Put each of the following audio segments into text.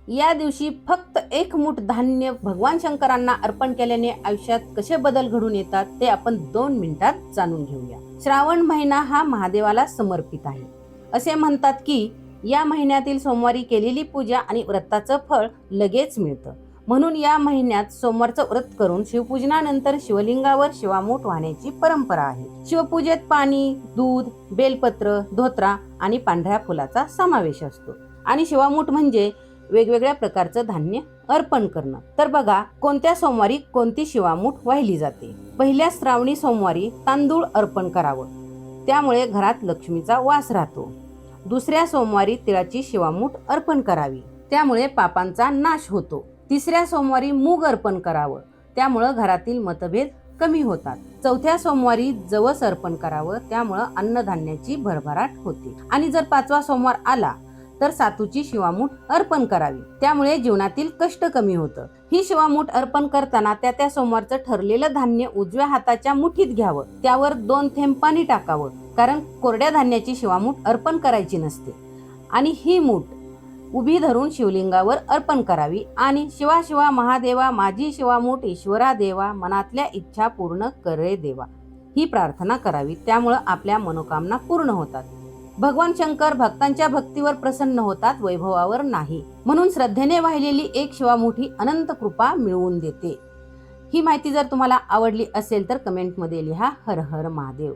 या दिवशी फक्त एक मूठ धान्य भगवान शंकरांना अर्पण केल्याने आयुष्यात कसे बदल घडून येतात ते आपण 2 मिनिटात जाणून घेऊया. श्रावण महिना हा महादेवाला समर्पित आहे. असे म्हणतात की या महिन्यातील सोमवारी केलेली पूजा आणि व्रताचं फळ लगेच मिळतं. म्हणून या महिन्यात सोमवारचं व्रत करून शिवपूजनानंतर शिवलिंगावर शिवामूठ वाहण्याची परंपरा आहे. शिवपूजेत पाणी, दूध, बेलपत्र, धोत्रा आणि पांढऱ्या फुलाचा समावेश असतो. आणि शिवामूठ म्हणजे वेगवेगळ्या प्रकारचं धान्य अर्पण करणं. तर बघा कोणत्या सोमवारी कोणती शिवामूठ वाहिली जाते. पहिल्या श्रावणी सोमवारी तांदूळ अर्पण करावं, त्यामुळे घरात लक्ष्मीचा वास राहतो. दुसऱ्या सोमवारी तिळाची शिवामूठ अर्पण करावी, त्यामुळे पापांचा नाश होतो. तिसऱ्या सोमवारी मूग अर्पण करावं, त्यामुळं घरातील मतभेद कमी होतात. चौथ्या सोमवारी जवस अर्पण करावं, त्यामुळं अन्नधान्याची भरभराट होते. आणि जर 5वा सोमवार आला तर सातूची शिवामूठ अर्पण करावी, त्यामुळे जीवनातील कष्ट कमी होतं. ही शिवामूठ अर्पण करताना त्या सोमवारचं ठरलेलं धान्य उजव्या हाताच्या मुठीत घ्यावं, त्यावर 2 थेंब पाणी टाकावं, कारण कोरड्या धान्याची शिवामूठ अर्पण करायची नसते. आणि ही मूठ उभी धरून शिवलिंगावर अर्पण करावी आणि शिवा शिवा महादेवा माझी शिवामूठ ईश्वरा देवा, मनातल्या इच्छा पूर्ण करे देवा, ही प्रार्थना करावी. त्यामुळं आपल्या मनोकामना पूर्ण होतात. भगवान शंकर भक्तांच्या भक्तीवर प्रसन्न होतात, वैभवावर नाही. म्हणून श्रद्धेने वाहिलेली एक शिवामुठी अनंत कृपा मिळवून देते. ही माहिती जर तुम्हाला आवडली असेल तर कमेंटमध्ये लिहा हर हर महादेव.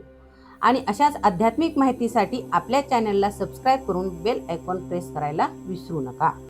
आणि अशाच आध्यात्मिक माहितीसाठी आपल्या चॅनलला सबस्क्राईब करून बेल आयकॉन प्रेस करायला विसरू नका.